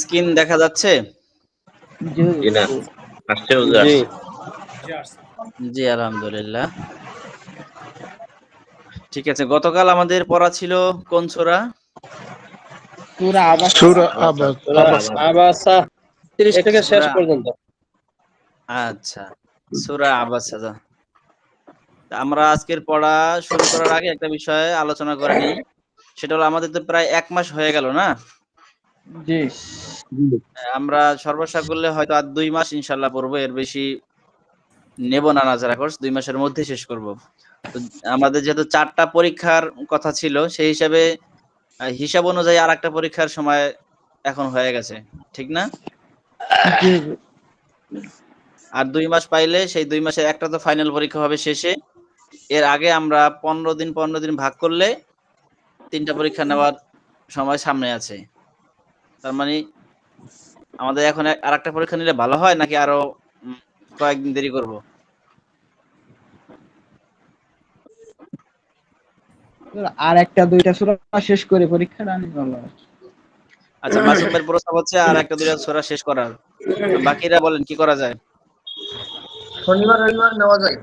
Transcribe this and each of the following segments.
Screen দেখা যাচ্ছে? জি না, আসছে হুজুর। জি জি আলহামদুলিল্লাহ। ঠিক আছে, গতকাল আমাদের পড়া ছিল কোন সূরা? সূরা আবাস। সূরা আবাস। সূরা আবাসা 30 থেকে শেষ সূরা পর্যন্ত। আচ্ছা, সূরা আবাসা। আমরা আজকের পড়া শুরু করার আগে একটা বিষয়ে আলোচনা করে নিই। সেটা হলো আমাদের তো প্রায় ১ মাস হয়ে গেল না? জি আমরা সর্বসাকুল্যে হয়তো আর ২ মাস ইনশাআল্লাহ পড়বো। এর বেশি নেব না নাজারা কোর্স। ২ মাসের মধ্যে শেষ করব। তো আমাদের যেহেতু ৪ টা পরীক্ষার কথা ছিল, সেই হিসাবে হিসাব অনুযায়ী আরেকটা পরীক্ষার সময় এখন হয়ে গেছে। ঠিক না? জি আর ২ মাস পাইলে সেই ২ মাসের একটা তো ফাইনাল পরীক্ষা হবে শেষে। এর আগে আমরা ১৫ দিন ভাগ করলে ৩ টা পরীক্ষা নেওয়ার সময় সামনে আছে। তার মানে আমাদের এখন আরেকটা পরীক্ষা নিলে ভালো হয় নাকি আরো কয়েকদিন দেরি করব? আর একটা দুইটা সূরা শেষ করে পরীক্ষাটা নিলে ভালো হয়। আচ্ছা, মাসুম ভাইয়ের প্রস্তাব হচ্ছে আর একটা দুইটা সূরা শেষ করার। বাকিরা বলেন কি করা যায়? শনিবার রবিবার নেওয়া যায়।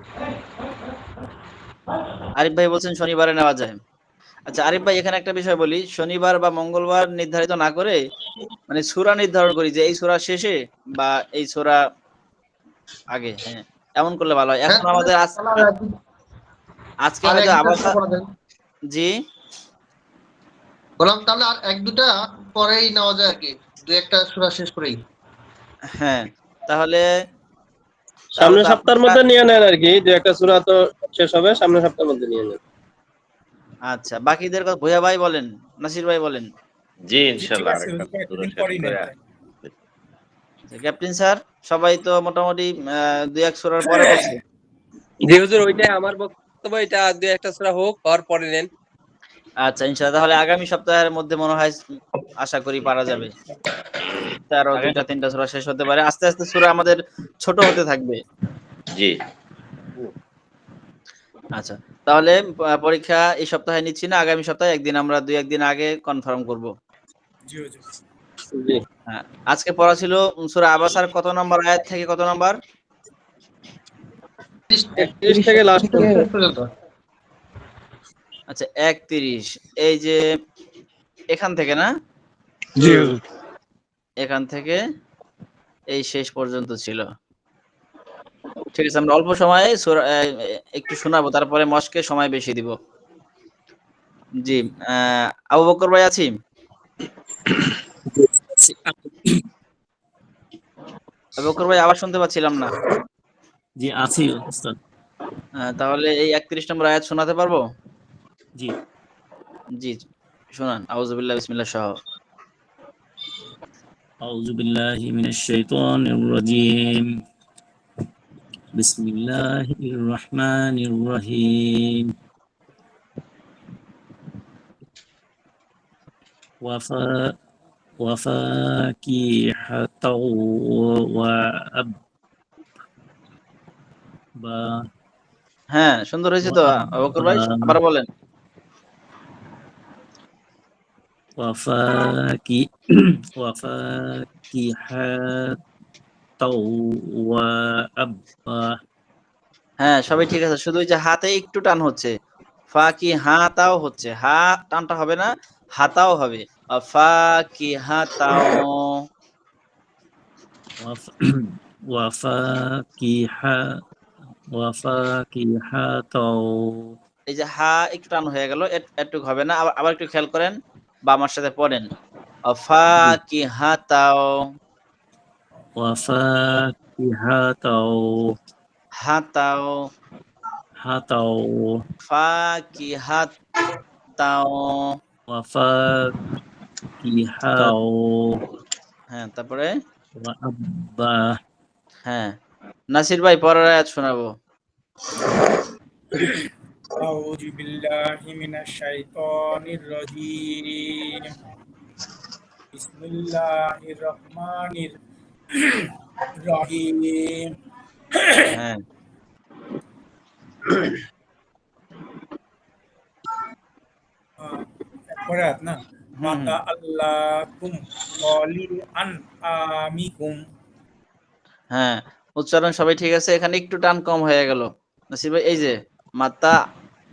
আরিফ ভাই বলছেন শনিবারে নেওয়া যায়। আচ্ছা আরিফ ভাই, এখানে একটা বিষয় বলি, শনিবার বা মঙ্গলবার নির্ধারিত না করে মানে সূরা নির্ধারণ করি যে এই সূরা শেষে বা এই সূরা আগে, হ্যাঁ, এমন করলে ভালো হয়। এখন আমাদের আজকে হয়তো আবাসা। জি বললাম তাহলে আর এক দুটা পরেই নেওয়া যায় আর কি, দুই একটা সূরা শেষ করেই। হ্যাঁ, তাহলে সামনের তো সপ্তাহের মধ্যে নিয়ে নেন আর কি, যে একটা সূরা তো শেষ হবে, সামনের সপ্তাহের মধ্যে নিয়ে নেন। আচ্ছা, বাকিদের কথা ভূয়া ভাই বলেন, নাসির ভাই বলেন। জি ইনশাআল্লাহ আরেকটা সূরা শেষ করে। ক্যাপ্টেন স্যার, সবাই তো মোটামুটি ২-১ সূরার পরে বলছে। জি হুজুর, ওইটাই আমার বক্তব্য। এটা দুই একটা সূরা হোক, হওয়ার পরে নেন। আচ্ছা ইনশাআল্লাহ, তাহলে আগামী সপ্তাহের মধ্যে মনে হয় আশা করি পারা যাবে। আরো ২টা-৩টা সূরা শেষ হতে পারে। আস্তে আস্তে সূরা আমাদের ছোট হতে থাকবে। জি আচ্ছা, তাহলে পরীক্ষা এই সপ্তাহে নিচ্ছি না, আগামী সপ্তাহে একদিন আমরা ২-১ দিন আগে কনফার্ম করব। জি হ্যাঁ, আজকে পড়া ছিল সূরা আবাসার কত নম্বর আয়াত থেকে কত নম্বর? 31 থেকে লাস্ট পর্যন্ত। আচ্ছা ৩১। এই যে এখান থেকে না? জি হুজুর। এখান থেকে এই শেষ পর্যন্ত ছিল। ঠিক আছে, আমরা অল্প সময়ে সূরা একটু শোনাবো, তারপরে মশকে সময় বেশি দিব। জি, আবু বকর ভাই আছি? আবু বকর ভাই, আবার শুনতে পাচ্ছিলাম না। জি আছি ওস্তাদ। তাহলে এই ৩১ নম্বর আয়াত শোনাতে পারবো? জি জি, শোনান। আউযুবিল্লাহি বিসমিল্লাহ সহ। আউযু বিল্লাহি মিনাশ শাইতানির রাজীম। বিসমিল্লাহির রহমানির রহিম। ওয়াফা ওয়াফাকিহাতাও ওয়া আব্বা। হ্যাঁ, সুন্দর হয়েছে তো আবু বকর ভাই, আবার বলেন। ওয়াফাকিহাতাও ওয়া আব্বা। হ্যাঁ, সবই ঠিক আছে, শুধু ওই যে হাতে একটু টান হচ্ছে। ফা কি হাতাও হচ্ছে, হা টানটা হবে না, হাতাও হবে। ফা কি হাতাও। ওয়াফাকিহা ওয়াফাকিহাতাও। এই যে হা একটু টান হয়ে গেল, একটু হবে না, আবার আবার একটু খেয়াল করেন বা আমার সাথে পড়েন। ফা কি হাতাও। ওয়াফাকিহাতাও হাতাও। হাতাও। ফা কি হাতাও। ওয়াফাকিহাতাও হ্যাঁ, তারপরে ওয়া আব্বা। হ্যাঁ, নাসির ভাই পরের আয়াত শোনাবো। আউযু বিল্লাহি মিনাশ শাইতানির রাজীম। বিসমিল্লাহির রহমানির রহিম। হ্যাঁ, পরে আয়াত না মাতা আল্লাকুম আন আমিকুম। হ্যাঁ, উচ্চারণ সবাই ঠিক আছে, এখানে একটু টান কম হয়ে গেল নাসির ভাই। এই যে মাতা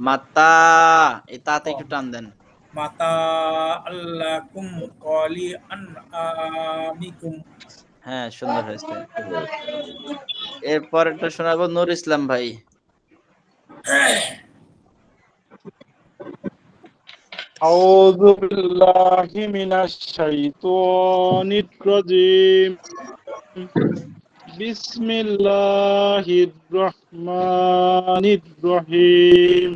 মাতা, এই তাতে একটু টান দেন। মাতা আল্লাকুম আন আমিকুম। হ্যাঁ, সুন্দর হয়েছে। এরপর একটা শোনাবো নূর ইসলাম ভাই। أعوذ بالله من الشيطان الرجيم بسم الله الرحمن الرحيم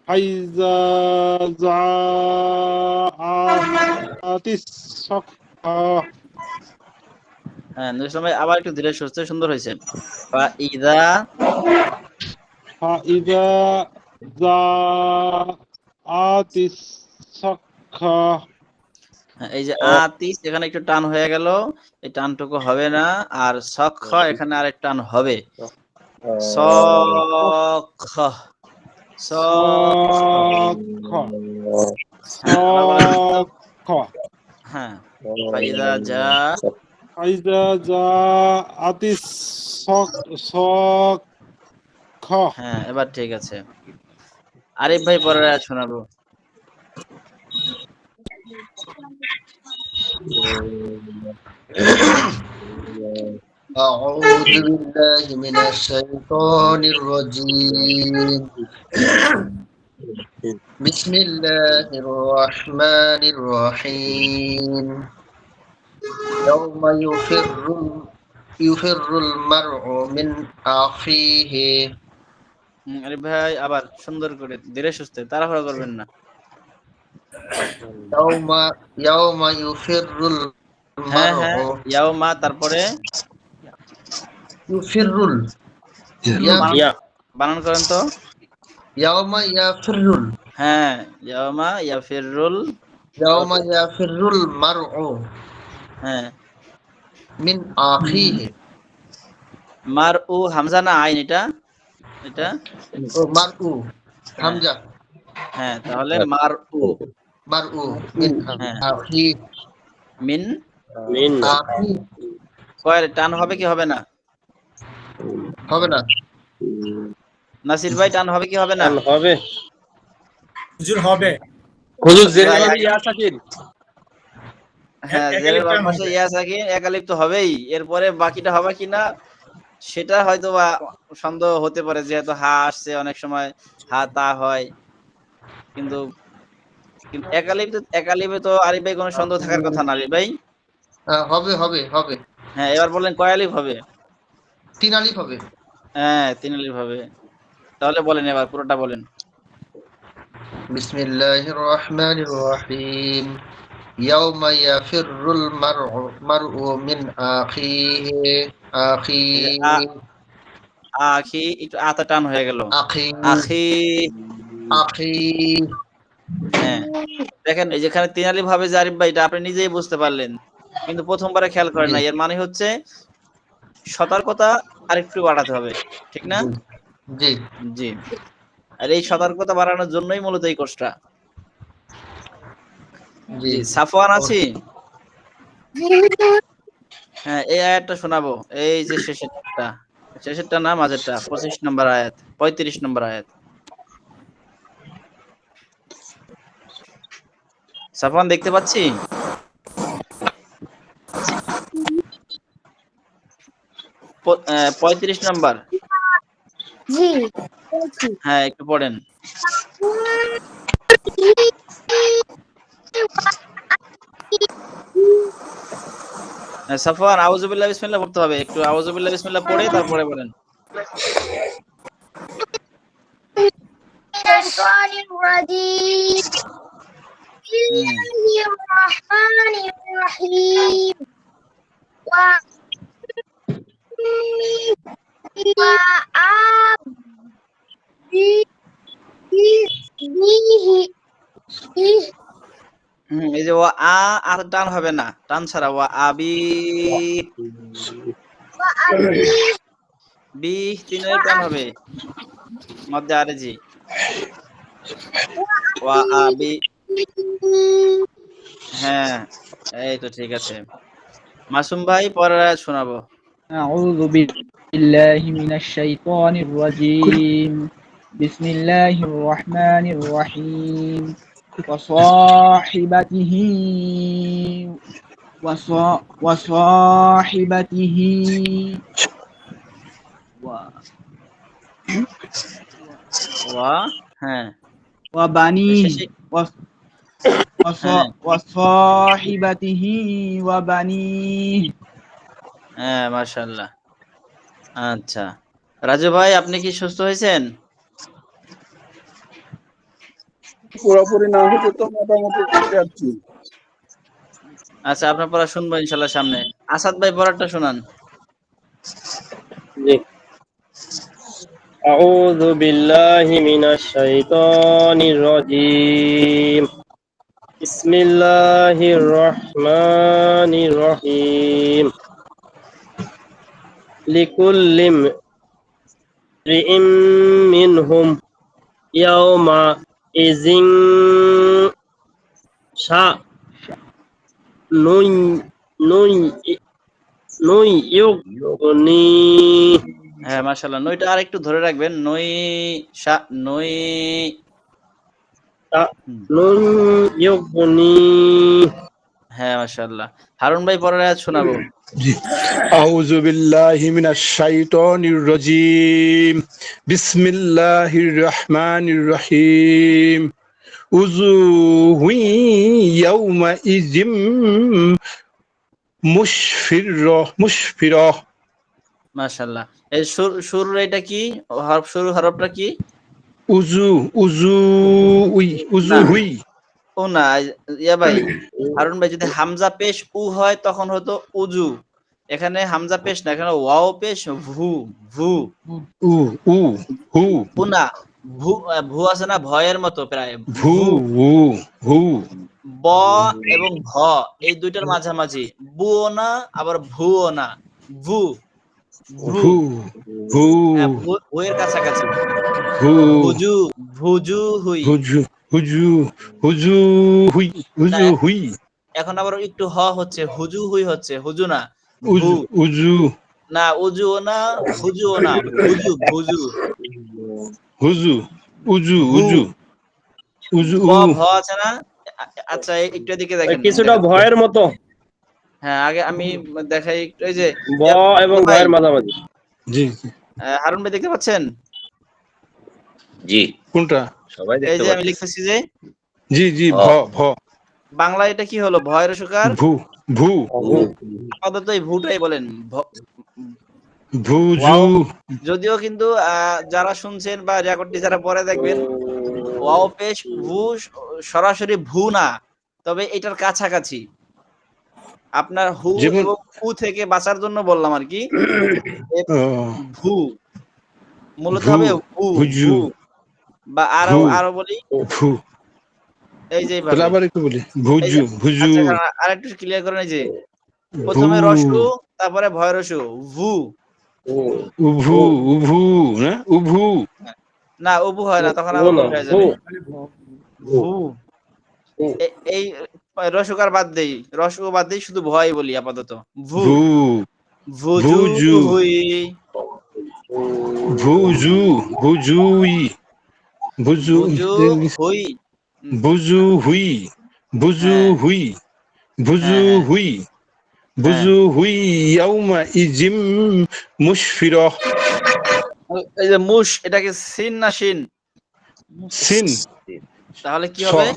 فإذا جاءت الصخرة হ্যাঁ, নূর ইসলাম ভাই আবার একটু ধীরে সুস্থে, সুন্দর হয়েছে। ফাইদা فإذا جاءت الصخرة হ্যাঁ, এই যে আতিস এখানে একটু টান হয়ে গেল, এই টানটুকু হবে না। আর সখ এখানে আরেক টান হবে, সখ হ্যাঁ। ফাইদা যা فإذا جاءت الصخرة হ্যাঁ, এবার ঠিক আছে। আরিফ ভাই পরের আয়াত শোনাবো। أعوذ بالله من الشيطان الرجيم بسم الله الرحمن الرحيم يوم يفر المرء من أخيه আরিফ ভাই আবার সুন্দর করে ধীরে সুস্থে, তাড়াহুড়া করবেন না। يوم يفر হ্যাঁ হ্যাঁ, المرء ইয়াউমা তারপরে يفر বানান করেন তো। يوم يفر হ্যাঁ, ইয়াউমা ইয়াফিরুল, يوم يفر المرء হ্যাঁ من أخيه মারউ হামজা না আইন, এটা এটা مرء حمزة হ্যাঁ, তাহলে মারউ مرء من أخيه মিন মিন أخيه কয়ের টান হবে কি হবে না? হবে না নাসির ভাই টান হবে কি হবে না? হবে হুজুর হবে। হুজুর জেনে হবে ইয়া সাকিন। হ্যাঁ, জেরের বাম পাশে ইয়া সাকিন একালিপ তো হবেই, এরপরে বাকিটা হবে কিনা সেটা হয়তো বা সন্দেহ হতে পারে, যেহেতু হা আসছে অনেক সময় হা তা হয়, কিন্তু একালিপে তো আরিফ ভাই কোনো সন্দেহ থাকার কথা না। আরিফ ভাই হবে হবে হবে হ্যাঁ, এবার বলেন কয় আলিফ হবে? 3 আলিফ হবে হ্যাঁ, 3 আলিফ হবে। তাহলে বলেন, এবার পুরোটা বলেন। বিসমিল্লাহির রহমানির রহিম يوم يفر المرء من أخيه আখি একটু আতা টান হয়ে গেল, আখি হ্যাঁ। দেখেন এই যেখানে 3 আলিফ হবে যে আরিফ ভাই, এটা আপনি নিজেই বুঝতে পারলেন, কিন্তু প্রথমবারে খেয়াল করেন না। এর মানে হচ্ছে সতর্কতা আরেকটু বাড়াতে হবে, ঠিক না? জি জি, আর এই সতর্কতা বাড়ানোর জন্যই মূলত এই কোর্সটা। জি জি, সাফওয়ান আছি? হ্যাঁ, এই আয়াতটা শোনাবো, এই যে শেষেরটা না মাঝেরটা, 25 নম্বর আয়াত, 35 নম্বর আয়াত। সাফওয়ান দেখতে পাচ্ছি? প- 35 নম্বর। হ্যাঁ, একটু পড়েন। সাফওয়ান আউযুবিল্লাহ বিসমিল্লাহ পড়তে হবে, একটু আউযুবিল্লাহ বিসমিল্লাহ পড়ে তারপরে বলেন। الشيطان الرجيم بسم الله الرحمن الرحيم এই যে আর টান হবে না, টান ছাড়া ওয়া আবি বি 3 এর টান হবে মধ্যে আরে জি ওয়া আবি, হ্যাঁ এই তো ঠিক আছে। মাসুম ভাই পরের আয়াত শোনাবো। أعوذ بالله من الشيطان الرجيم بسم الله الرحمن الرحيم وصاحبته وصاحبته ওয়া, হ্যাঁ وبنيه শেষে- وصاحبته وبنيه হ্যাঁ মাশাআল্লাহ। আচ্ছা রাজু ভাই আপনি কি সুস্থ হয়েছেন? পুরোপুরি না হতে তো মোটামুটি করতে যাচ্ছি। আচ্ছা আপনার পড়া শুনবো ইনশাআল্লাহ সামনে। আসাদ ভাই পড়াটা শোনান। জি। أعوذ بالله من الشيطان الرجيم بسم الله الرحمن الرحيم لكل امرئ منهم يومئذ شأن يغنيه হ্যাঁ মাশাআল্লাহ, নইটা আর একটু ধরে রাখবেন। নই শা নই, يغنيه হ্যাঁ মাশাআল্লাহ। হারুন ভাই পরের আয়াত শোনাবো। আউযু বিল্লাহি মিনাশ শাইতানির রাজীম বিসমিল্লাহির রহমানির রহিম উযুহু ইয়াউমা ইযিম মুশফিরা। মাশাআল্লাহ। এই শুরুর এটা কি হরফ, শুরু হরফটা কি? উযুহুই ও না ইয়া ভাই, হারুন ভাই যদি হামজা পেশ উ হয় তখন হতো উজু, এখানে হামজা পেশ না, এখানে ওয়াও পেশ ভু ভু। উ উ হু উ না ভু, ভু আছে না ভয়ের মতো প্রায়, ভু হু হু ব এবং ভ এই দুইটার মাঝামাঝি, বুও না আবার ভুও না, ভু ভু, হু হু হ্যাঁ ভুয়ের কাছাকাছি। হু ভুজু ভুজু হুই। হুজু হুজু হুজু হুই হুজু হুই এখন আবার একটু হ হচ্ছে, হুজু হুই হচ্ছে, হুজু না উজু উজু না, উজুও না হুজুও না, ভুজু ভুজু। হুজু উজু উজু উজু ব ভ আছে না? আচ্ছা একটু এদিকে দেখেন, কিছুটা ভয়ের মতো, হ্যাঁ আগে আমি দেখাই একটু, এই যে ব এবং ভয়ের মাঝামাঝি। জি হারুন ভাই দেখতে পাচ্ছেন? জি কোনটা? সবাই এই দেখতে যে আমি পাচ্ছি। লিখতেছি যে জি জি ভ ভ বাংলা এটা কি হলো? ভয়ের সুকার ভু ভু আপাতত এই ভুটাই বলেন। ভুজু যদিও কিন্তু যারা শুনছেন বা রেকর্ডটি যারা পরে দেখবেন, ওয়াও পেশ ভু সরাসরি ভু না, তবে এটার কাছাকাছি। আপনার হু যেমন এবং উ থেকে বাঁচার জন্য বললাম আর কি। ভু মূলত ভু হবে ভু ভুজু ভু, বা আরো ভু আরো বলি ভু এই যে তাহলে আবার একটু বলি ভুজু ভুজু আচ্ছা আর একটু ক্লিয়ার করেন, এই যে ভু প্রথমে রসু তারপরে ভয় রসু ভু, উভু উভু না উভু না উভু হয় না, তখন আবার ভুল হয়ে যাবে। ভু এই রসুকার বাদ দেই, রসু বাদ দেই, শুধু ভয় বলি আপাতত। ভু ভু ভুজু ভুজু হুই, ভুজু ভুজুই ভুজু ভুজু হুই, বুজু হুই বুজু হ্যাঁ হুই বুজু হ্যাঁ হ্যাঁ হুই বুজু হুই ইয়াউমা ইজিম মুশফিরা। এই যে মুশ, এটাকে সিন না শিন? সিন তাহলে কি হবে?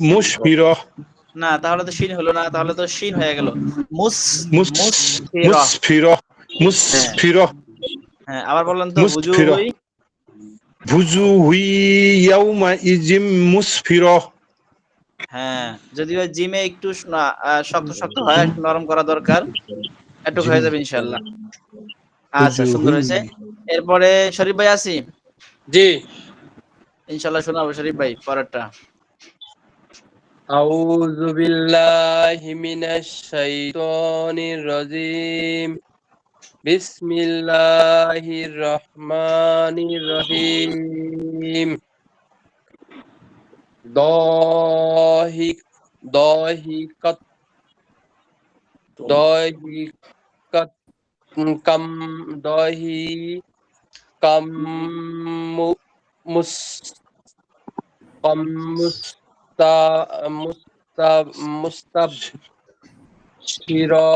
মুশফিরা না তাহলে তো শিন হলো না, তাহলে তো শিন হয়ে গেল। মুস মুসফিরা। মুশফিরা মুশফিরা হ্যাঁ আবার বললেন তো, বুজু মুসফিরা হুই, বুজু হুই ইয়াউমা ইজিম মুশফিরা। হ্যাঁ যদিও জিমে একটু শক্ত শক্ত হয়, একটু নরম করা দরকার, একটু হয়ে যাবে ইনশাআল্লাহ। আচ্ছা সুন্দর হয়েছে। এরপরে শরীফ ভাই আসি। জি। ইনশাআল্লাহ শোনাবো শরীফ ভাই পরেরটা। আউযু বিল্লাহি মিনাশ শাইতানির রাজীম বিসমিল্লাহির রহমানির রহিম দহিক দহিকাত দহিকাত কাম দহি কাম মুস কাম মুস্তা মুস্তা মুস্তাব শিরা।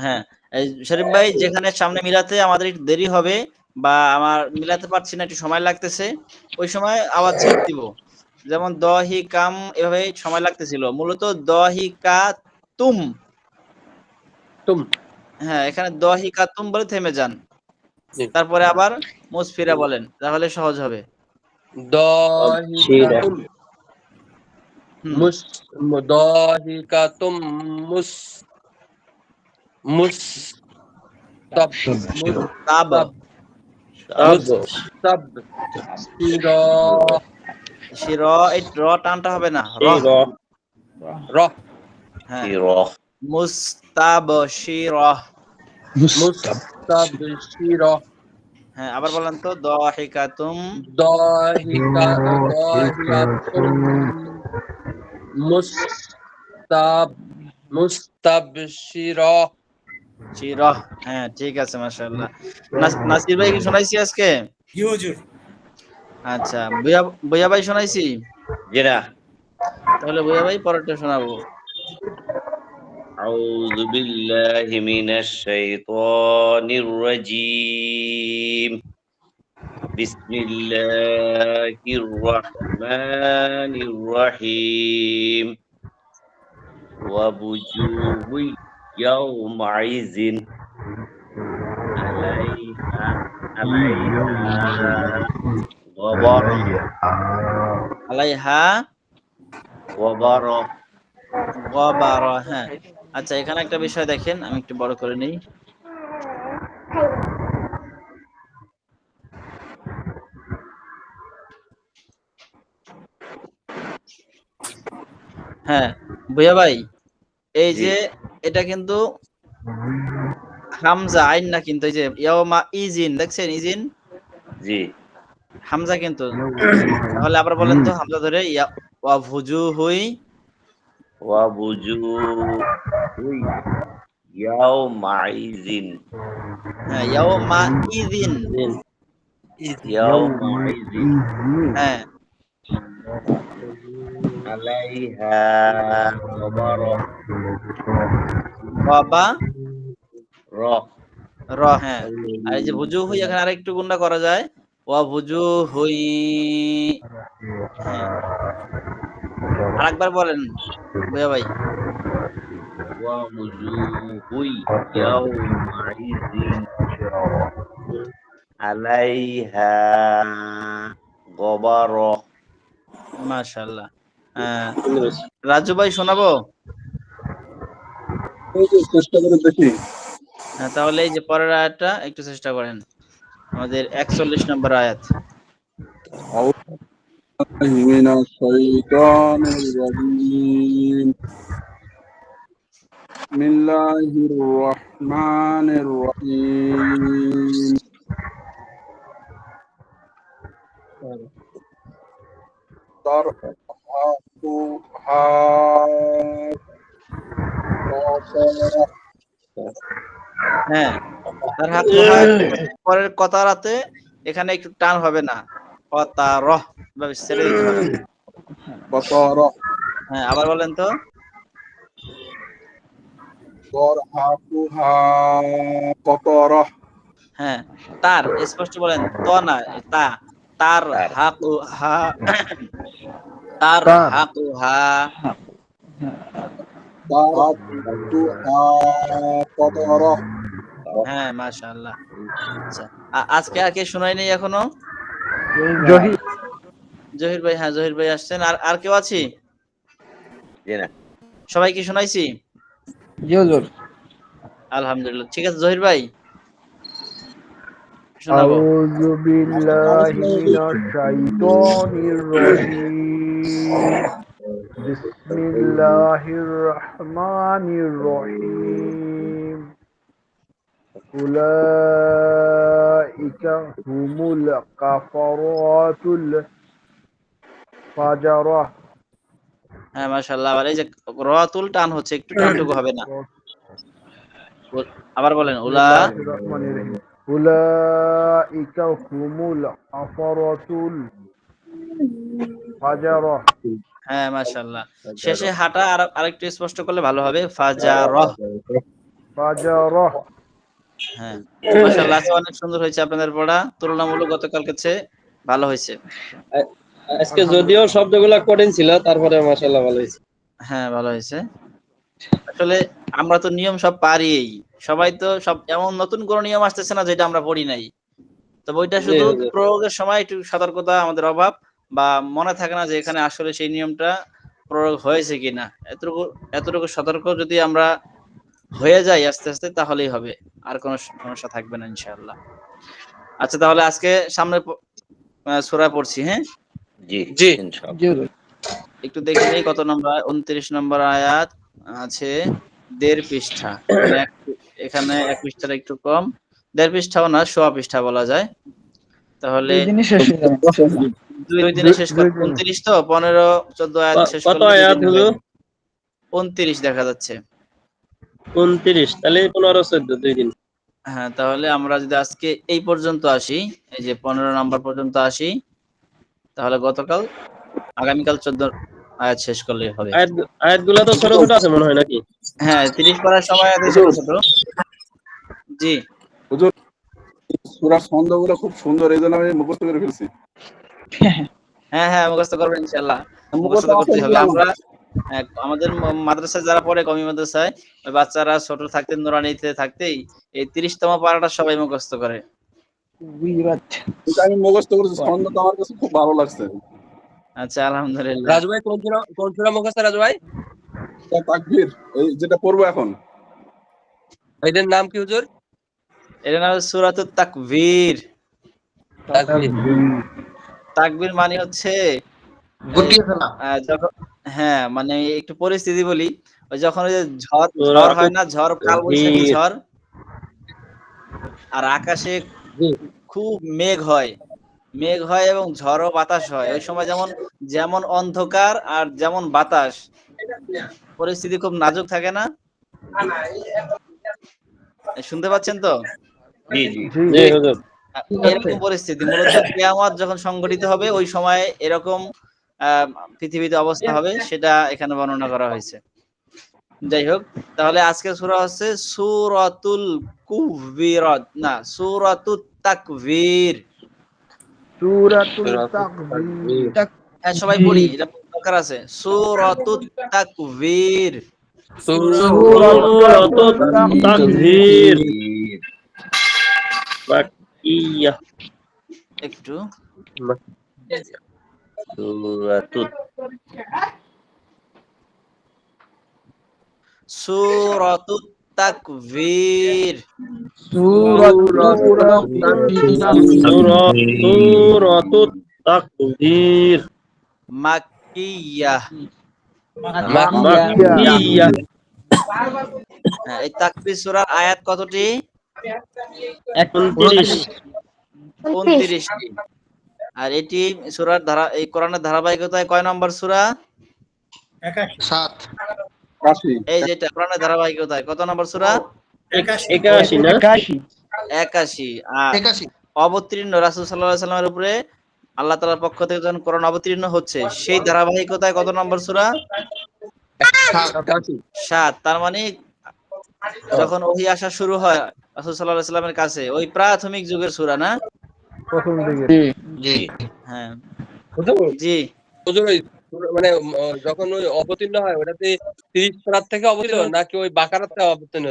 হ্যাঁ, এই শরীফ ভাই যেখানে সামনে মিলাতে আমাদের একটু দেরি হবে বা আমার মিলাতে পারছি না, একটু সময় লাগতেছে, ওই সময় আওয়াজ ছেড়ে দিব। যেমন দহি কাম এভাবে সময় লাগতেছিল, মূলত দহি কা তুম। তুম। হ্যাঁ, এখানে দহি কা তুম বলে থেমে যান, জি। তারপরে আবার মুসফিরা বলেন, তাহলে সহজ হবে। দহিকাতুম হুম, মুস দহিকাতুম মুস মুস্তাব তাব মুস্তাব শিরা। শির, এই র টানটা হবে না, র। র হ্যাঁ, শিরহ মুস্তাব শির। মুস্তাব শিরা। হ্যাঁ, আবার বলেন তো, দহিকাতুম দহিকাতুম মুস্তাবশিরা। শির। হ্যাঁ, ঠিক আছে, মাশাআল্লাহ। নাসির ভাই কি শোনাইছি আজকে? জি হুজুর। আচ্ছা, ভুয়া ভুয়া ভাই শোনাইছি? জি না। তাহলে ভুয়া ভাই পরেরটা শোনাবো। আউযু বিল্লাহি মিনাশ শাইতানির রাজীম। বিসমিল্লাহির রাহমানির রাহিম। ওয়া বুজুহু ইয়াউমাইযিন আলাইহা গবারহ আলাইহা গবারহ। গবার। হ্যাঁ, আচ্ছা, এখানে একটা বিষয় দেখেন, আমি একটু বড় করে নেই। হ্যাঁ, ভুয়া ভাই, এই জি যে এটা কিন্তু হামজা আইন না, কিন্তু এই যে ইয়াউমা ইজিন দেখছেন, ইজিন জি হামজা কিন্তু। তাহলে আবার বলেন তো, হামজা ধরে ওয়া ভুজুহুই। ওয়া বুজুহু ইয়াউমাইযিন হ্যাঁ, ইয়াউমা ইজিন। ইয়াউমাইযিন হ্যাঁ, আলাইহা গবারহ বাবা রহ। র। হ্যাঁ, আর এই যে ভুজুহুই, এখানে আরেকটু গুণা করা যায়, ওয়া ভুজুহুই। হ্যাঁ, আরেকবার বলেন ভুয়া ভাই। ওয়া বুজুহু ইয়াউমাইযিন আলাইহা গবারহ। মাশাআল্লাহ। রাজু ভাই শোনাবো? চেষ্টা করে দেখি। হ্যাঁ, তাহলে এই যে পরের আয়াতটা একটু চেষ্টা করেন, আমাদের 41 নম্বর আয়াত। আউযু বিল্লাহি মিনাশ শাইতানির রাজীম। বিসমিল্লাহির রহমানির রহিম। তারহাকুহা কাতারা। হ্যাঁ, তার হাকুহা পরের কতারাতে এখানে একটু টান হবে না, কতারহ ভাবে ছেড়ে দিতে হবে। কাতারা। হ্যাঁ, আবার বলেন তো। তারহাকুহা কাতারা। হ্যাঁ, তার স্পষ্ট বলেন, ত না, তা। তার হাকুহা, তার হাকুহা। তারহাকুহা কাতারা। হ্যাঁ, মাশাআল্লাহ। আচ্ছা, আজকে আর কে শোনাই নেই এখনো? জহির ভাই। হ্যাঁ, জহির ভাই আসছেন। আর আর কেউ আছি? জি না। সবাই কি শোনাইছি? জি হুজুর। আলহামদুলিল্লাহ, ঠিক আছে জহির ভাই শোনাবো। আউযু বিল্লাহি মিনাশ শাইতানির রাজীম। বিসমিল্লাহির রহমানির রহিম। উলাইকা হুমুল কাফারাতুল ফাজারহ হ্যাঁ মাশাআল্লাহ। আর এই যে রাতুল টান হচ্ছে, একটু টানটুকু হবে না। আবার বলেন উলা। বিসমিল্লাহির রহমানির রহিম উলাইকা হুমুল কাফারাতুল ফাজারহ হ্যাঁ মাশাআল্লাহ। শেষে হাঁটা আরেকটু স্পষ্ট করলে ভালো হবে, ফাজারহ। ফাজারহ হ্যাঁ মাশাআল্লাহ, আজকে অনেক সুন্দর হয়েছে আপনাদের পড়া, তুলনামূলক গতকালকে চেয়ে ভালো হয়েছে। আজকে যদিও শব্দগুলা কঠিন ছিল, তারপরে মাশাআল্লাহ ভালো হয়েছে। হ্যাঁ ভালো হয়েছে। আসলে আমরা তো নিয়ম সব পারি, সবাই তো সব, এমন নতুন কোনো নিয়ম আসতেছে না যেটা আমরা পড়ি নাই। তবে ওইটা শুধু প্রয়োগের সময় একটু সতর্কতা আমাদের অভাব, বা মনে থাকে না যে এখানে আসলে সেই নিয়মটা প্রয়োগ হয়েছে কিনা। এতটুকু সতর্ক যদি আমরা হয়ে যাই আস্তে আস্তে, তাহলেই হবে, আর কোনো সমস্যা থাকবে না ইনশাআল্লাহ। আচ্ছা তাহলে আজকে সামনে সূরা পড়ছি। হ্যাঁ জি জি ইনশাআল্লাহ। একটু দেখে নেই কত নম্বর, 29 নম্বর আয়াত আছে, 1.5 পৃষ্ঠা। এখানে 1 পৃষ্ঠার একটু কম, 1.5 পৃষ্ঠাও না, 1.25 পৃষ্ঠা বলা যায়। তাহলে দুই দিনে শেষ হয়ে যাবে ইনশাআল্লাহ। 2 দিনে শেষ কর। 29 তো 15 14 আয়াত শেষ কত করলে 2 আয়াত দিনে হলো? হয়ে যাবে। 29 দেখা যাচ্ছে। 29, তাহলে 15 14 2 দিন। হ্যাঁ তাহলে আমরা যদি আজকে এই পর্যন্ত আসি, এই যে 15 নম্বর পর্যন্ত আসি, তাহলে গতকাল আগামীকাল 14 আয়াত শেষ করলেই হবে। আয়াতগুলো তো ছোট ছোট আছে মনে হয় নাকি? হ্যাঁ 30 পড়ার সময় আছে ছোট ছোট। জি হুজুর সূরার ছন্দগুলো খুব সুন্দর, এইজন্য আমি মুখস্থ করে ফেলছি। হ্যাঁ হ্যাঁ মুখস্থ করবেন ইনশাআল্লাহ, মুখস্থ মুখস্থ করতে হবে। আছে আমরা আমাদের মাদ্রাসায় যারা পড়ে, কমি মাদ্রাসায়, ওই বাচ্চারা ছোট থাকতে, নুরানিতে থাকতেই এই 30তম পারাটা সবাই মুখস্থ করে। এটা আমি মুখস্থ করেছি, ছন্দ তো আমার কাছে খুব ভালো লাগছে। আচ্ছা আলহামদুলিল্লাহ। রাজু ভাই কোন সূরা মুখস্থ রাজু ভাই? তাকবীর, এই যেটা পড়বো এখন। এটার নাম কি হুজুর? এর নাম সূরাতুত তাকবীর। তাকবীর মানে হচ্ছে গুটিয়ে ফেলা। যখন, হ্যাঁ মানে একটু পরিস্থিতি বলি, ওই যখন ওই যে ঝড় হয় না, ঝড়, কালবৈশাখী ঝড়, আর আকাশে খুব মেঘ হয় এবং ঝড় ও বাতাস হয়, ওই সময় যেমন অন্ধকার আর যেমন বাতাস, পরিস্থিতি খুব নাজুক থাকে না? শুনতে পাচ্ছেন তো? জি জি জি হুজুর। এরকম পরিস্থিতি মূলত কিয়ামত যখন সংঘটিত হবে, ওই সময় এরকম পৃথিবীতে অবস্থা হবে, সেটা এখানে বর্ণনা করা হয়েছে। যাই হোক, তাহলে আজকের সূরা হচ্ছে সূরাতুল কুফিরাত, না সূরাতুত তাকবীর। সূরাতুল তাকবীর হ্যাঁ সবাই পড়ি, এটা দরকার আছে। সূরাতুত তাকবীর। সূরাতুত তাকবীর মাক্কিয়াহ। একটু সূরাতুত তাকবীর। সূরাতুত তাকবীর মাক্কিয়াহ। মাক্কিয়াহ। হ্যাঁ, এই তাকবীর সূরার আয়াত কতটি? 29টি। আর এটি সূরার এই কোরআনের ধারাবাহিকতায় কয় নম্বর সূরা? 7। এই যেটা কোরআনের ধারাবাহিকতায় কত নম্বর সূরা? 81 না? 81। আর 81। অবতীর্ণ রাসূল সাল্লাল্লাহু আলাইহি সাল্লামের উপরে আল্লাহ তাআলার পক্ষ থেকে যখন কোরআন অবতীর্ণ হচ্ছে, সেই ধারাবাহিকতায় কত নম্বর সূরা? 7। তার মানে যখন ওহী আসা শুরু হয় রাসূল সাল্লাল্লাহু আলাইহি সাল্লামের কাছে, ওই প্রাথমিক যুগের সূরা না? প্রথম দিকে। জি হ্যাঁ জি হুজুর, ওই মানে যখন ওই অবতীর্ণ হয়, ওটাতে 30 পারা থেকে অবতীর্ণ নাকি ওই বাকারা থেকে অবতীর্ণ?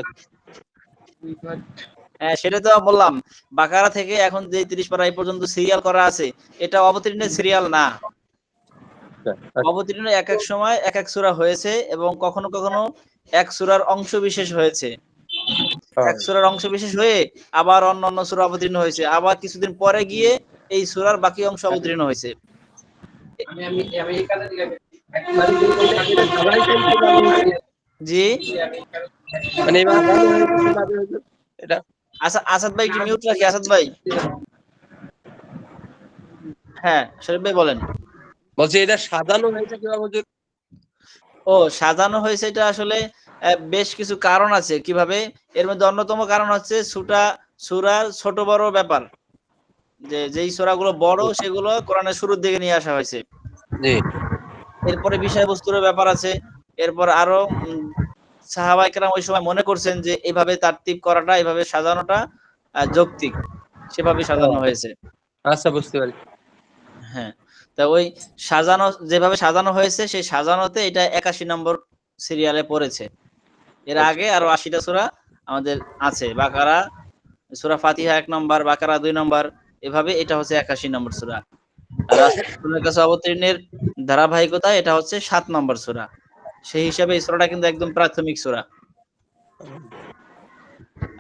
হ্যাঁ সেটা তো বললাম, বাকারা থেকে এখন যে 30 পারা এই পর্যন্ত সিরিয়াল করা আছে, এটা অবতীর্ণের সিরিয়াল না। অবতীর্ণ এক এক সময় এক এক সূরা হয়েছে, এবং কখনো কখনো এক সূরার অংশ বিশেষ হয়েছে, এক সূরার অংশ বিশেষ হয়ে আবার অন্য সূরা অবতীর্ণ হয়েছে, আবার কিছুদিন পরে গিয়ে এই সূরার বাকি অংশ অবতীর্ণ হয়েছে। জি মানে এটা আসাদ ভাই একটু মিউট রাখি। আসাদ ভাই, হ্যাঁ শরীফ ভাই বলেন। বলছি এটা সাজানো হয়েছে কিভাবে হুজুর? ও সাজানো হয়েছে, এটা আসলে বেশ কিছু কারণ আছে কিভাবে। এর মধ্যে অন্যতম কারণ হচ্ছে সূরার ছোট বড় ব্যাপার, যেই সূরাগুলো বড় সেগুলো কোরআনের শুরুর দিকে নিয়ে আসা হয়েছে। জি। এরপরে বিষয়বস্তুর ব্যাপার আছে। এরপর আরো সাহাবায়ে কেরাম ওই সময় মনে করছেন যে এইভাবে তারতিব করাটা, এইভাবে সাজানোটা যৌক্তিক, সেভাবে সাজানো হয়েছে। আচ্ছা, বুঝতে পারি। হ্যাঁ, তা ওই সাজানো যেভাবে সাজানো হয়েছে সেই সাজানোতে এটা 81 নম্বর সিরিয়ালে পড়েছে। এর আগে আরো 80টা সূরা আমাদের আছে। বাকারা, সূরা ফাতিহা 1 নম্বর, বাকারা 2 নম্বর, এভাবে এটা হচ্ছে 81 নম্বর সূরা। আর রাসূলের কাছে অবতীর্ণের ধারাবাহিকতা এটা হচ্ছে 7 নম্বর সূরা। সেই হিসাবে এই সূরাটা কিন্তু একদম প্রাথমিক সূরা।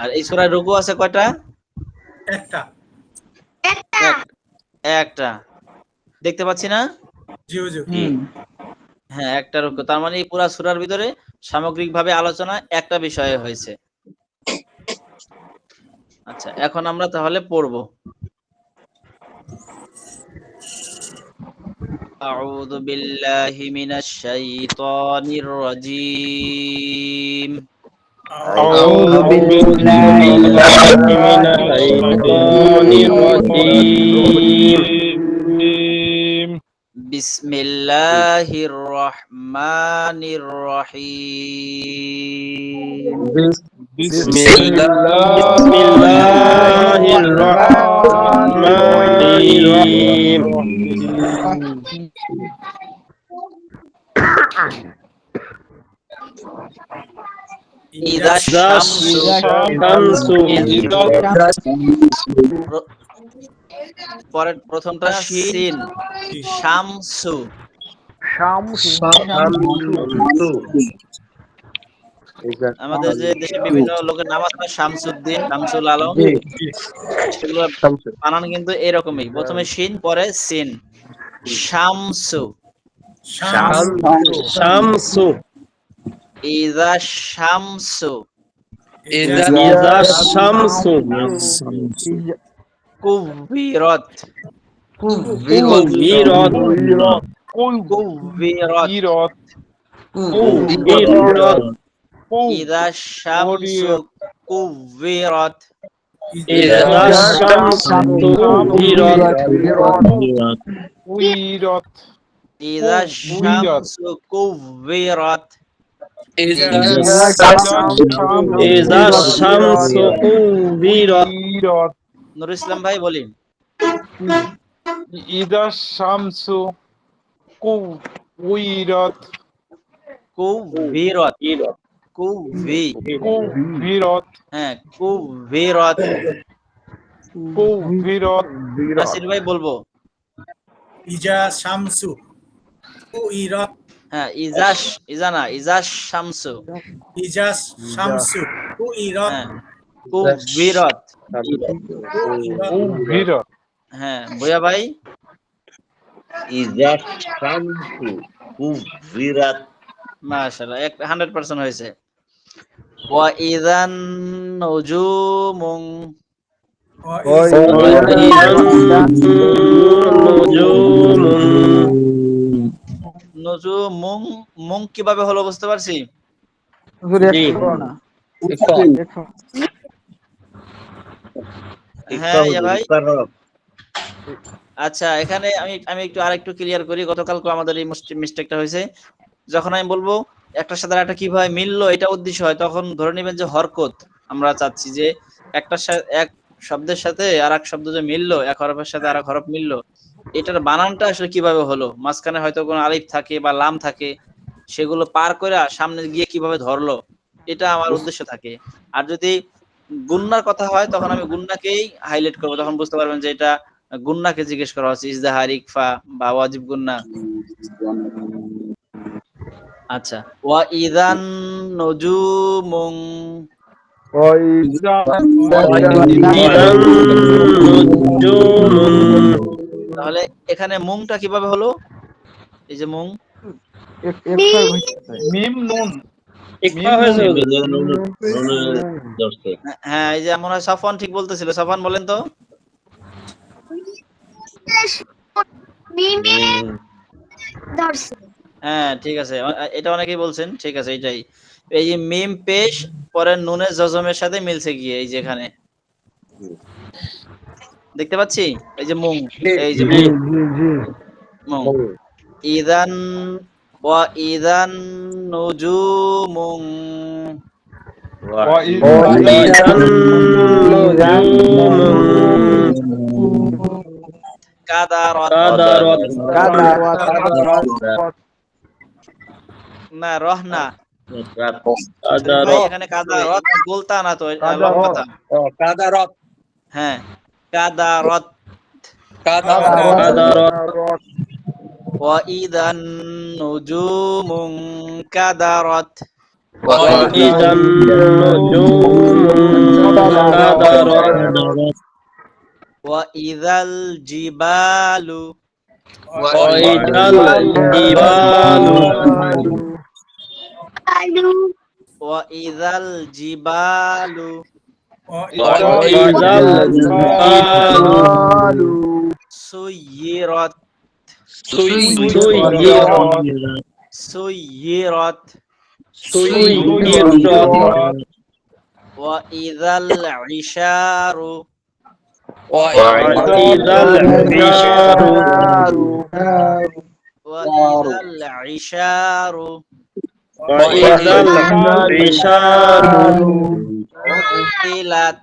আর এই সূরায় রুকু আছে কয়টা? একটা। দেখতে পাচ্ছি না? জি হুজুর। হ্যাঁ, একটা রুকু। তার মানে এই পুরা সূরার ভিতরে সামগ্রিকভাবে আলোচনা একটা বিষয়ে হয়েছে। আচ্ছা, এখন আমরা তাহলে পড়ব। আউযু বিল্লাহি মিনাশ শাইতানির রাজীম। أعوذ بالله من الشيطان الرجيم বিসমিল্লাহির রহমানির রহিম। بسم الله الرحمن الرحيم ইযা শামসু, পরের প্রথমটা শিন, শামসু। আমাদের যে দেশে বিভিন্ন লোকের নাম আছে, শামসুদ্দিন, শামসুল আলম, সেগুলো বানান কিন্তু এরকমই। প্রথমে শিন, পরে সিন। শামসু, শামসু, ইযা শামসু, ইযা শামসু কুব্বিরাত, কুব্বিরাত, কুব্বিরাত, কুব্বিরাত, ইযা শামসু কুব্বিরাত, ইযা শামসু কুব্বিরাত, ইযা শামসু কুব্বিরাত, ইযা শামসু কুব্বিরাত। নুর ইসলাম ভাই বলি। ইদা শামসু কুবিরাত, কুব্বিরাত, কুব্বিরাত, হ্যাঁ, কুব্বিরাত। নাসির ভাই বলবো। ইজা শামসু কুইরাত, হ্যাঁ, ইজা না, ইজা শামসু, ইজা শামসু কুইরাত, হ্যাঁ, কুব্বিরাত। হ্যাঁ, ভুয়া ভাই। ইযা শামসু কুবিরাত, মাশাআল্লাহ, 100% হয়েছে। ওয়া ইযান নুজুমুন, নুজুমুন, মুং কিভাবে হলো বুঝতে পারছি? হ্যাঁ ইয়া ভাই। আচ্ছা, এখানে আমি একটু আরেকটু ক্লিয়ার করি। গতকালকে আমাদের এই মিস্টেকটা হয়েছে। যখন আমি বলবো একটার সাথে আরেকটা কিভাবে মিললো, এটা উদ্দেশ্য হয়, তখন ধরে নেবেন যে হরকত। আমরা চাচ্ছি যে এক শব্দের সাথে আর এক শব্দ যে মিললো, এক হরফের সাথে আর এক হরফ মিললো, এটার বানানটা আসলে কিভাবে হলো। মাঝখানে হয়তো কোনো আলিফ থাকে বা লাম থাকে, সেগুলো পার করে সামনে গিয়ে কিভাবে ধরলো, এটা আমার উদ্দেশ্য থাকে। আর যদি গুন্নার কথা হয়, তখন আমি গুন্নাকেই হাইলাইট করবো। তখন বুঝতে পারবেন যে এটা গুন্নাকে জিজ্ঞেস করা হচ্ছে, ইজদাহার, ইকফা বা ওয়াজিব গুন্না। আচ্ছা, ওয়া ইযান নুজুমুন, তাহলে এখানে মুংটা কিভাবে হলো? এই যে মুং, মিম নুন, হ্যাঁ, এই যে মনে হয় সাফওয়ান ঠিক বলতেছিল। সাফওয়ান বলেন তো। درس হ্যাঁ ঠিক আছে, এটা অনেকেই বলছেন, ঠিক আছে এটাই। এই যে মিম পেশ পরে নুনে জজমের সাথে মিলছে গিয়ে এই যে এখানে দেখতে পাচ্ছি, এই যে মুং, এই যে জি জি জি মুং। ইদান ওয়া ইদান নুজুমুং কাদারাত, না রহ না ভাই, এখানে কাদারাত বলতা না তো, লম্বাতা। কাদারত হ্যাঁ কাদারাত। কাদারাত ওয়া ইদান নুজুমুং কাদারাত। وإذا النجوم انكدرت ওয়া ইদাল জিবালু وإذا الجبال ওয়া ইদাল জিবালু وإذا الجبال সুয়িরাত سيرت সুয়িরাত। ওয়া ইদাল ইশারু وإذا العشار ওয়া ইদাল ইশারু وإذا العشار উতিলাত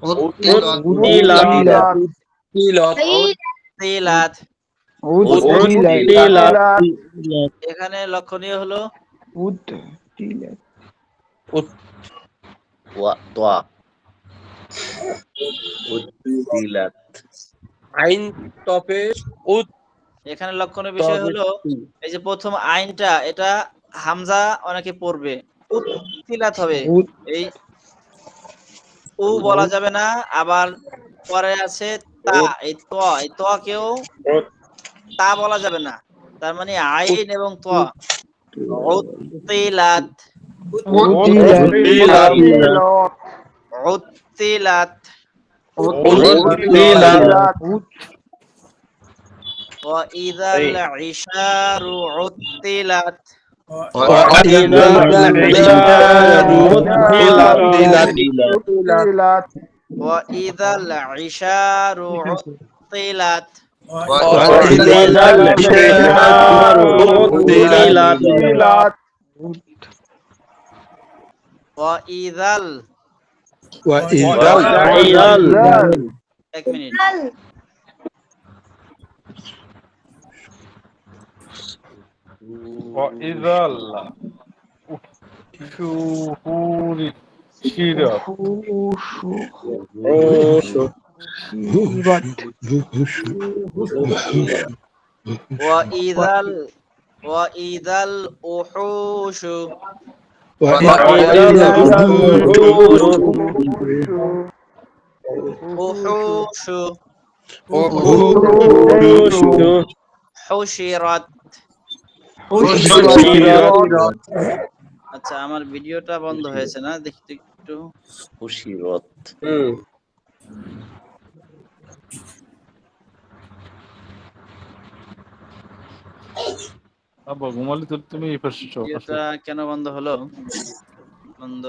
عطلت উতিলাত। عطلت এখানে লক্ষণীয় হলো আইন তপে উত এখানে লক্ষণীয় বিষয় হলো এই যে প্রথম আইনটা, এটা হামজা অনেকে পড়বে, উতিলাত হবে, এই উ বলা যাবে না। আবার পরে আছে তা, এই ত কেও তা বলা যাবে না, তার মানে আইন এবং ত। উতিলাত উতিলাত ওয়া ইযাল ইশারু উতিলাত وإذا العشار عطلت ওয়া ইযাল ইশারু উতিলাত وإذا العشار عطلت ওয়া ইযাল এক মিনিট وإذا الشهور شيرت ওয়া ইযাল উহুশ وإذا উহুশ হুশিরাত। আচ্ছা আমার ভিডিওটা বন্ধ হয়েছে না, দেখতে একটু। আব্বা ঘুমালি তো তুমি এই পাশে চল। ভিডিওটা কেন বন্ধ হলো? বন্ধ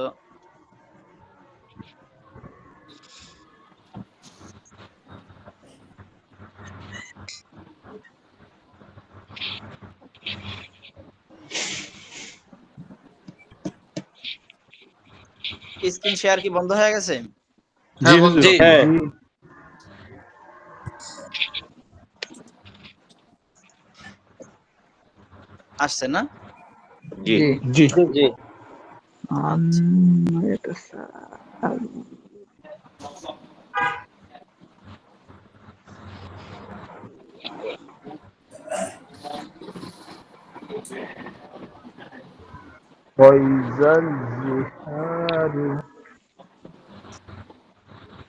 স্ক্রিন শেয়ার কি বন্ধ হয়ে গেছে? জি আসছে না? জি জি জি وإذا الجحار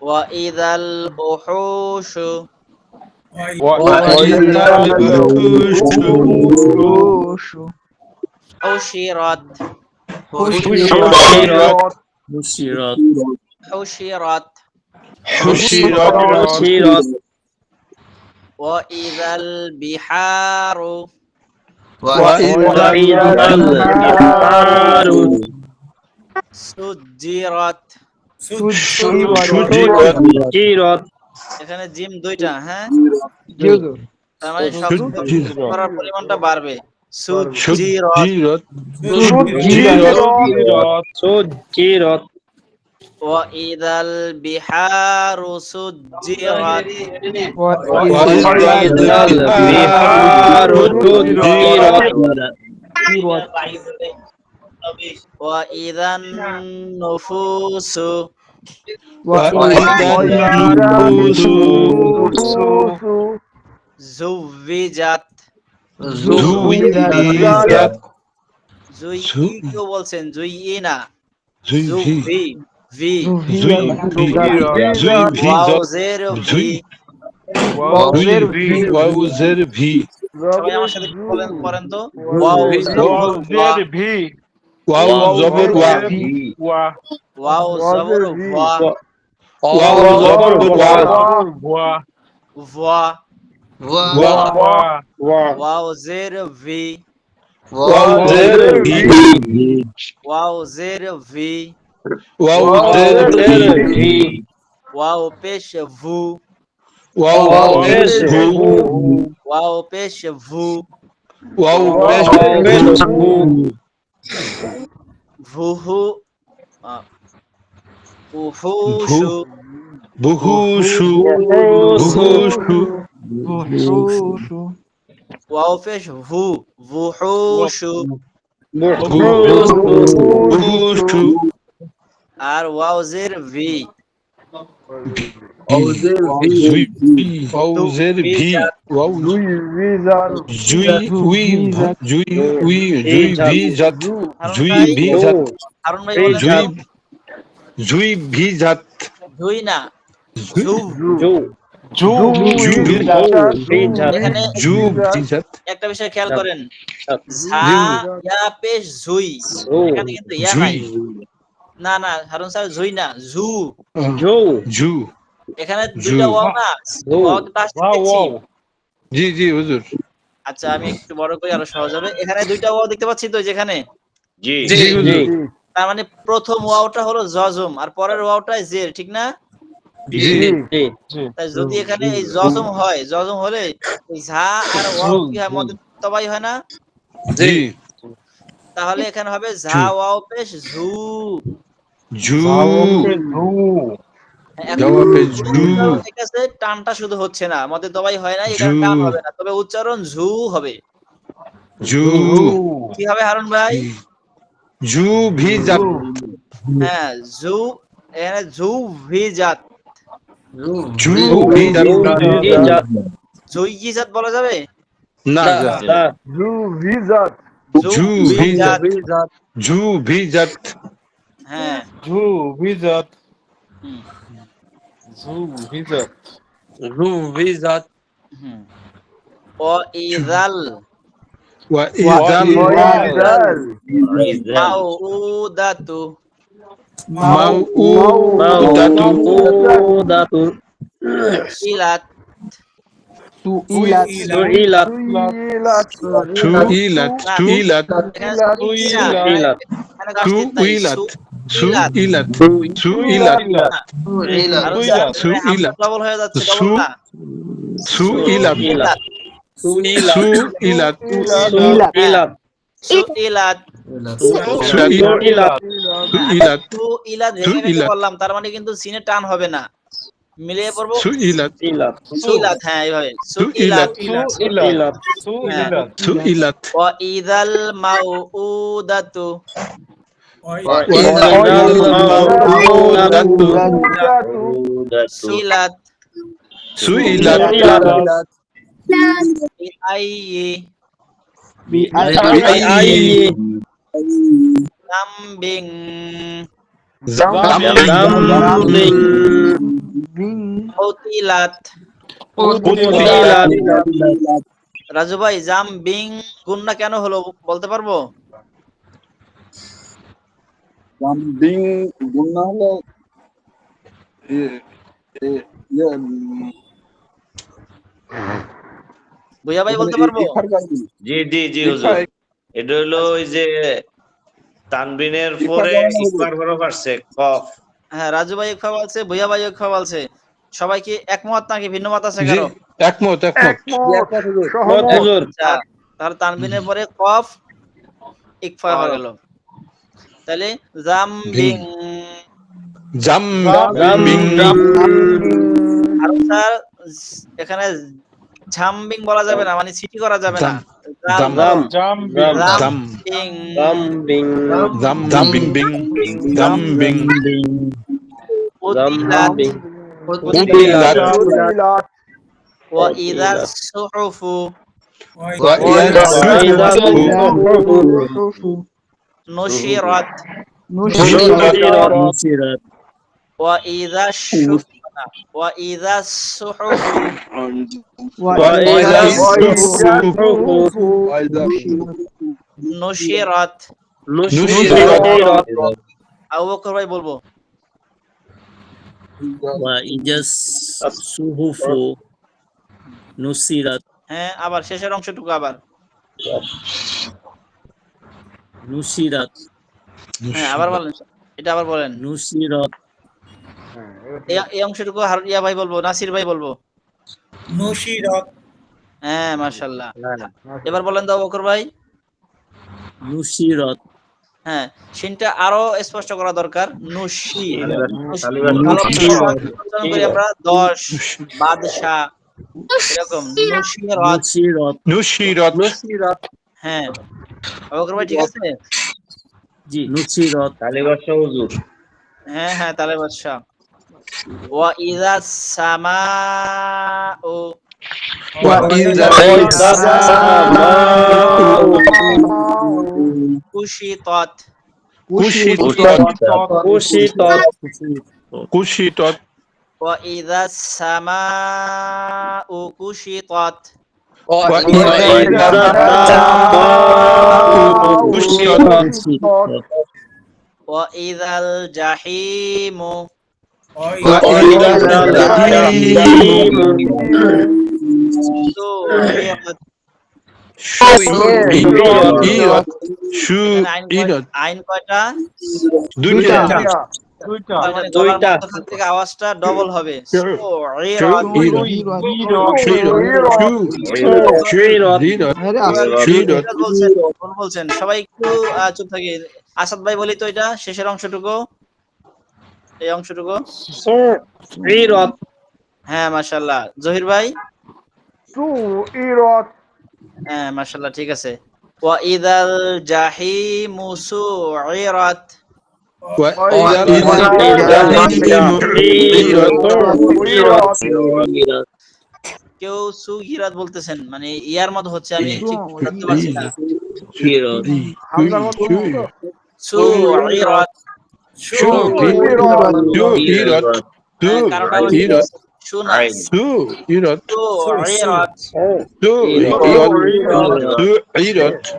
وإذا الوحوش وإذا الوحوش حشرت حشرت حشرت وإذا البحار وإذا البحار سجرت سجرت এখানে জিম দুইটা, হ্যাঁ, জি হুজুর। তার মানে শব্দ করার পরিমাণটা বাড়বে। সুজিরত سجرت وإذا البحار سجرت وإذا البحار سجرت وإذا النفوس زوجت কেউ বলছেন জুইনা জুভি ভি ওয়াউজের ভি সবাই আমার সাথে পড়েন তো ওয়াও জবর ওয়া ওয়া ওয়াউজের ভি ওয়াউজের ভি ওয়াও পেশ ভু ওয়াও পেশ ভু ভুহু উহুশু ওয়াও পেশ ভু বুহুশু আর ওয়াউজের ভি হারুন ভাই জুই না এখানে একটা বিষয় খেয়াল করেন, ঝা ইয়া পেশ জুই, এখানে কিন্তু ইয়া নাই। না না হারুন স্যার, জুই না জু, এখানে দুইটা ওয়াও না, জি জি হুজুর। আচ্ছা আমি একটু বড় করে আরো সহজ হবে। এখানে দুইটা ওয়াও দেখতে পাচ্ছি তো যেখানে, জি তার মানে প্রথম ওয়াওটা হলো জজম আর পরের ওয়াওটা জের, ঠিক না? তাই যদি এখানে এই জজম হয়, জজম হলে এই ঝা আর ওয়াও কি হয়, মধ্যে তবাই হয় না? জি। তাহলে এখানে হবে ঝা ওয়াও পেশ ঝু ঠিক আছে, টানটা শুধু হচ্ছে না, মধ্যে দবাই হয় না, এখানে টান হবে না, তবে উচ্চারণ ঝু হবে। কি হবে হারুন ভাই? হ্যাঁ জু, এখানে জু ভিজাত, জুইজাত বলা যাবে না হ্যাঁ ওয়াইযাল মাউউদাতু ইলাত ডবল হয়ে যাচ্ছে, ডবল না, সুইলাত বললাম, তার মানে কিন্তু সিনে টান হবে না, মিলিয়ে পড়বো সুইলাত, হ্যাঁ এইভাবে সুইলাত। ওয়া ইযাল মাউউদাতু সুইলাত বিআইয়ি জামবিং উতিলাত। রাজু ভাই জামবিং গুণনা কেন হলো বলতে পারবো? জামবিং গুণনা হলো ভুইয়া ভাই বলতে পারবো? জি জি জি হুজুর, এটা হলো ওই যে তানবিনের পরে ইকফার হরফ আসছে কফ। হ্যাঁ, রাজু ভাই ইকফা বলছে, ভুইয়া ভাই ইকফা বলছে। সবাই কি একমত নাকি ভিন্ন মত আছে কারো? একমত হুজুর আচ্ছা, তাহলে তানবিনের পরে কফ ইকফা হয়ে গেল। তাহলে জামবিং। আর স্যার এখানে ঝামবিং বলা যাবে না, মানে সিটি করা যাবে না। وإذا الصحف نشرت وإذا الصحف نشرت আবু বকর ভাই বলবো। হ্যাঁ, আবার শেষের অংশটুকু আবার হ্যাঁ আবার বলেন, এটা আবার বলেন। এই অংশটুকু ইয়া ভাই বলবো, নাসির ভাই বলবো। নুশিরত। হ্যাঁ, মাশাআল্লাহ। এবার বলেন তো বকর ভাই। হ্যাঁ, শিনটা আরো স্পষ্ট করা দরকার। নুশি আমরা 10 বাদশা এরকম। নুশিরত। হ্যাঁ, বকর ভাই ঠিক আছে? তালিবাদশাহ হুজুর। হ্যাঁ হ্যাঁ, তালে বাদশা। ওয়া ইযা সামাউ কুশিতাত ওয়া ইযা সামাউ কুশিতাত ওয়া ইযাল জাহিমু আইন কয়টা? দুইটা। মানে দুইটা থেকে আওয়াজটা ডবল হবে। বলছেন সবাই একটু চুপ থাকি। আসাদ ভাই বলি তো এটা শেষের অংশটুকু, এই অংশটুকু। হ্যাঁ, মাশাআল্লাহ। জহির ভাই? হ্যাঁ, মাশাআল্লাহ, ঠিক আছে। ওয়া ইযাল জাহিমু সুইরাত কেউ সুগিরাত বলতেছেন, মানে ইয়ার মতো হচ্ছে, আমি ঠিক বুঝতে পারছি না। সুইরাত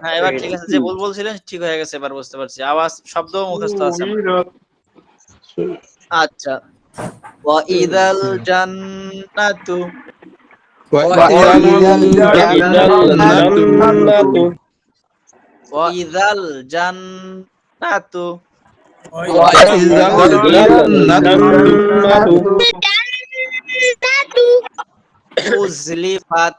হ্যাঁ, এবার ঠিক আছে। যে ভুল বলছিলেন ঠিক হয়ে গেছে, এবার বুঝতে পারছি। আওয়াজ শব্দ মুখস্থ আছে। আচ্ছা, ওয়া ইযাল জান্নাতু ওয়া ইযাল জান্নাতু উজলিফাত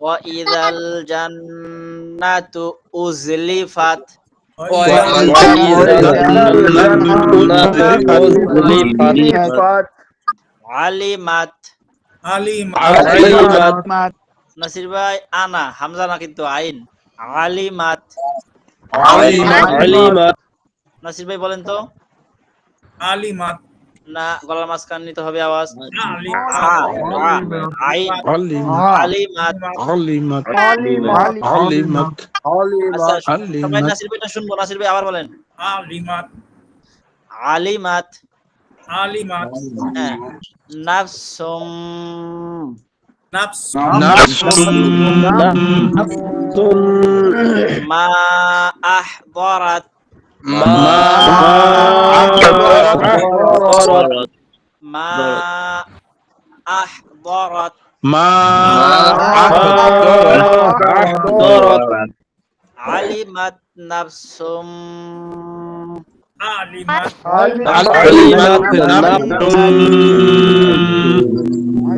ওয়া ইযাল জান্নাতু উজলিফাত আলিমাত। নাসির ভাই আনা হামজা না কিন্তু আইন। আলিমাত। নাসির ভাই বলেন তো। আলিমাত না, গলার মাঝখান নিতে হবে আওয়াজ। সবাই নাসির ভাইটা শুনবো। নাসির ভাই আবার বলেন। আলিমাত। হ্যাঁ, নাফসুম মা আহদারাত মা আহদরাত আলিমাত নাফসুম আলিমাত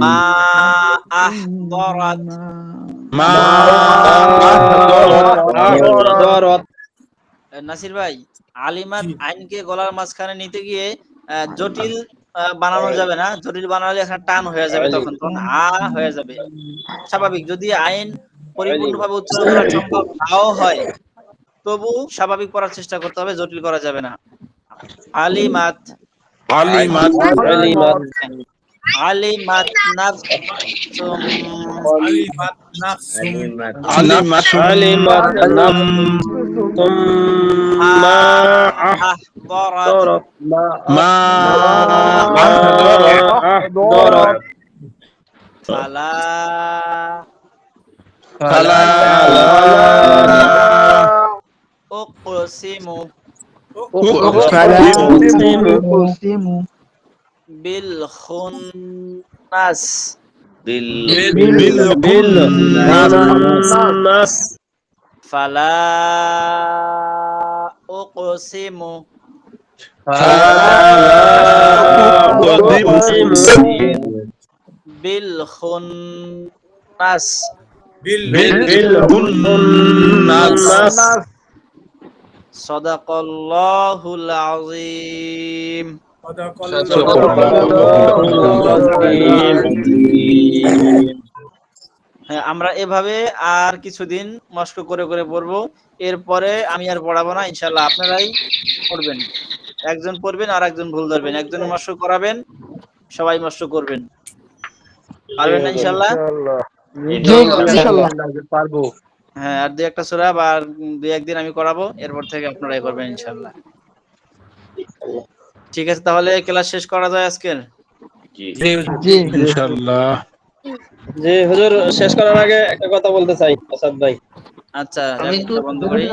মা আহদরাত নাসির ভাই, আলিমাত আইনকে গলার মাঝখানে নিতে গিয়ে জটিল বানানো যাবে না। জটিল বানালে এখানে টান হয়ে যাবে, তখন আ হয়ে যাবে। স্বাভাবিক যদি আইন পরিপূর্ণভাবে উচ্চারণ করা সম্ভব নাও হয়, তবু স্বাভাবিক পড়ার চেষ্টা করতে হবে, জটিল করা যাবে না। আলিমাত আলিমাত নাফসুম আলিমাত নাফসুম আলিমাত নাফসুম মা আহদরাত আহদরাত ফালা উকসিমু বিল খুন্নাস নাস ফালা উকসিমু বিল খুন্নাস সাদাকাল্লাহুল আযীম। হ্যাঁ, আমরা এভাবে আর কিছুদিন মস্ক করে করে পড়বো। এরপরে আমি আর পড়াবো না, ইনশাআল্লাহ আপনারাই পড়বেন। একজন পড়বেন আর একজন ভুল ধরবেন, একজন মস্ক করাবেন, সবাই মস্ক করবেন। পারবেন না ইনশাআল্লাহ? পারবো। হ্যাঁ, আর দুই একটা সূরা বা দুই একদিন আমি করাবো, এরপর থেকে আপনারাই করবেন ইনশাআল্লাহ। ঠিক আছে, তাহলে ক্লাস শেষ করা যায় আজকের? জি ইনশাআল্লাহ। জি হুজুর, শেষ করার আগে একটা কথা বলতে চাই আসাদ ভাই। আচ্ছা, আমি একটু বন্ধ করি।